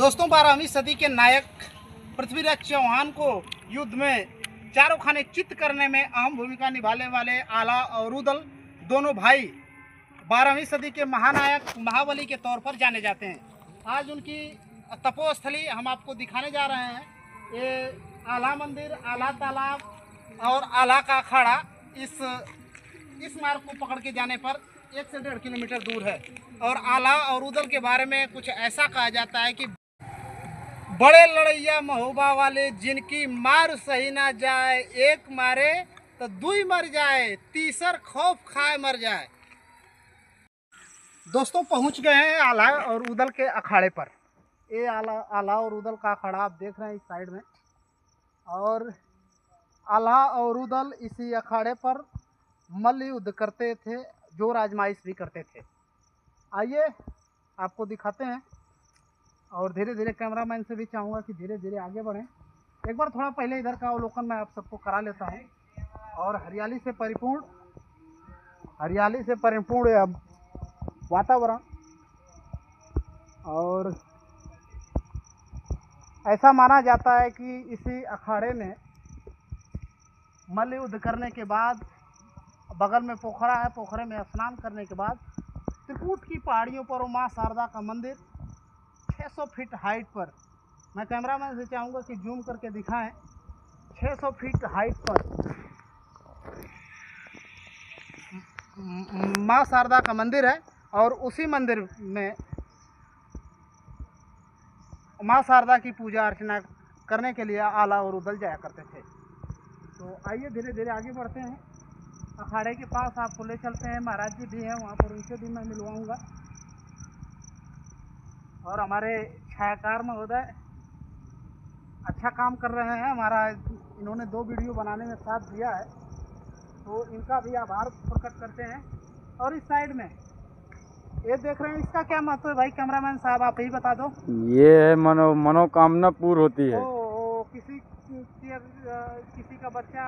दोस्तों 12वीं सदी के नायक पृथ्वीराज चौहान को युद्ध में चारों खाने चित्त करने में अहम भूमिका निभाने वाले आला और रुदल दोनों भाई 12वीं सदी के महानायक महाबली के तौर पर जाने जाते हैं। आज उनकी तपोस्थली हम आपको दिखाने जा रहे हैं। ये आला मंदिर, आला तालाब और आला का अखाड़ा इस मार्ग को पकड़ के जाने पर 1 से 1.5 किलोमीटर दूर है। और आला और रुदल के बारे में कुछ ऐसा कहा जाता है कि बड़े लड़ैया महोबा वाले जिनकी मार सही ना जाए, एक मारे तो दुई मर जाए, तीसर खौफ खाए मर जाए। दोस्तों पहुंच गए हैं आला और रुदल के अखाड़े पर। ये आला और रुदल का अखाड़ा आप देख रहे हैं इस साइड में। और आला और रुदल इसी अखाड़े पर मल्ल युद्ध करते थे, जोर आजमाइश भी करते थे। आइए आपको दिखाते हैं। और धीरे धीरे कैमरामैन से भी चाहूँगा कि धीरे धीरे आगे बढ़ें। एक बार थोड़ा पहले इधर का अवलोकन मैं आप सबको करा लेता हूँ। और हरियाली से परिपूर्ण यह वातावरण, और ऐसा माना जाता है कि इसी अखाड़े में मल्ल युद्ध करने के बाद बगल में पोखरा है, पोखरे में स्नान करने के बाद त्रिकूट की पहाड़ियों पर माँ शारदा का मंदिर 600 फीट हाइट पर, मैं कैमरामैन से चाहूँगा कि जूम करके दिखाएं, 600 फीट हाइट पर माँ शारदा का मंदिर है। और उसी मंदिर में माँ शारदा की पूजा अर्चना करने के लिए आला और रुदल जाया करते थे। तो आइए धीरे धीरे आगे बढ़ते हैं। अखाड़े के पास आपको ले चलते हैं। महाराज जी भी हैं वहाँ पर, उनसे भी मैं मिलवाऊँगा। और हमारे छायाकार महोदय अच्छा काम कर रहे हैं हमारा, इन्होंने 2 वीडियो बनाने में साथ दिया है, तो इनका भी आभार प्रकट करते हैं। और इस साइड में ये देख रहे हैं, इसका क्या महत्व है भाई? कैमरामैन साहब आप ही बता दो। ये है मनोकामना पूर्ण होती है। किसी का बच्चा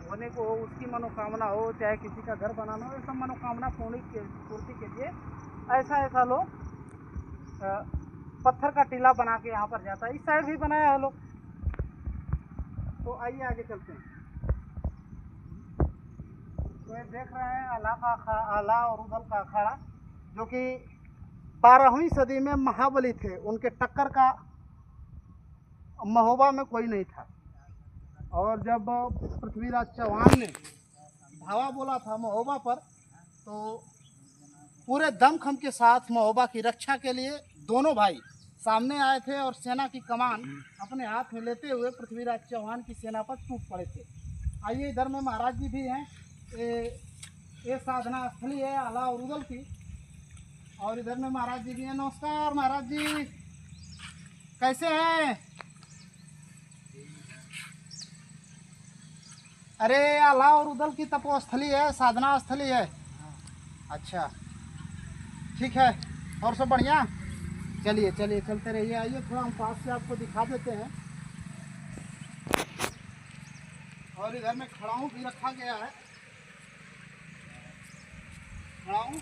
होने को हो, उसकी मनोकामना हो, चाहे किसी का घर बनाना हो, ये सब मनोकामना पूर्ति के लिए ऐसा लोग पत्थर का टीला बना के यहाँ पर जाता है। इस साइड भी बनाया है लोग। तो आइए आगे चलते हैं। तो ये देख रहे हैं आला और रुदल का अखाड़ा, जो कि 12वीं सदी में महाबली थे। उनके टक्कर का महोबा में कोई नहीं था। और जब पृथ्वीराज चौहान ने धावा बोला था महोबा पर, तो पूरे दमखम के साथ महोबा की रक्षा के लिए दोनों भाई सामने आए थे और सेना की कमान अपने हाथ में लेते हुए पृथ्वीराज चौहान की सेना पर टूट पड़े थे। आइए इधर में महाराज जी भी हैं। ये साधना स्थली है आला और रुदल की। और इधर में महाराज जी भी हैं। नमस्कार महाराज जी, कैसे हैं? अरे आला और रुदल की तपोस्थली है, साधना स्थली है। अच्छा ठीक है, और सब बढ़िया। चलिए चलते रहिए। आइए थोड़ा हम पास से आपको दिखा देते हैं। और इधर में खड़ाऊं भी रखा गया है, खड़ाऊं।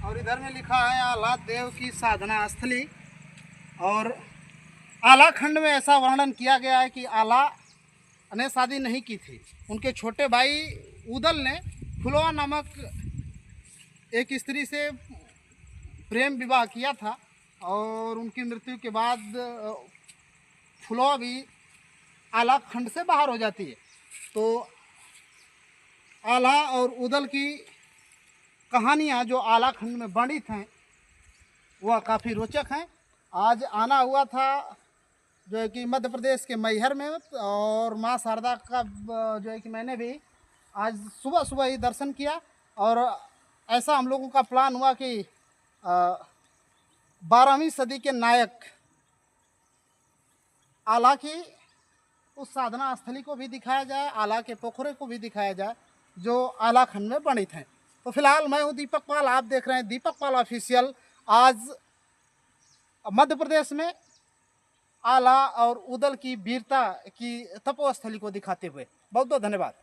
और इधर में लिखा है आला देव की साधना स्थली। और आला खंड में ऐसा वर्णन किया गया है कि आला ने शादी नहीं की थी। उनके छोटे भाई उदल ने फुलवा नामक एक स्त्री से प्रेम विवाह किया था। और उनकी मृत्यु के बाद फुलवा भी आला खंड से बाहर हो जाती है। तो आला और उदल की कहानियाँ जो आला खंड में वर्णित हैं वह काफ़ी रोचक हैं। आज आना हुआ था जो है कि मध्य प्रदेश के मैहर में, और माँ शारदा का जो है कि मैंने भी आज सुबह ही दर्शन किया। और ऐसा हम लोगों का प्लान हुआ कि 12वीं सदी के नायक आला की उस साधना स्थली को भी दिखाया जाए, आला के पोखरे को भी दिखाया जाए जो आला खंड में वर्णित हैं। तो फिलहाल मैं हूँ दीपक पाल, आप देख रहे हैं दीपक पाल ऑफिशियल। आज मध्य प्रदेश में आला और उदल की वीरता की तपोस्थली को दिखाते हुए। बहुत बहुत धन्यवाद।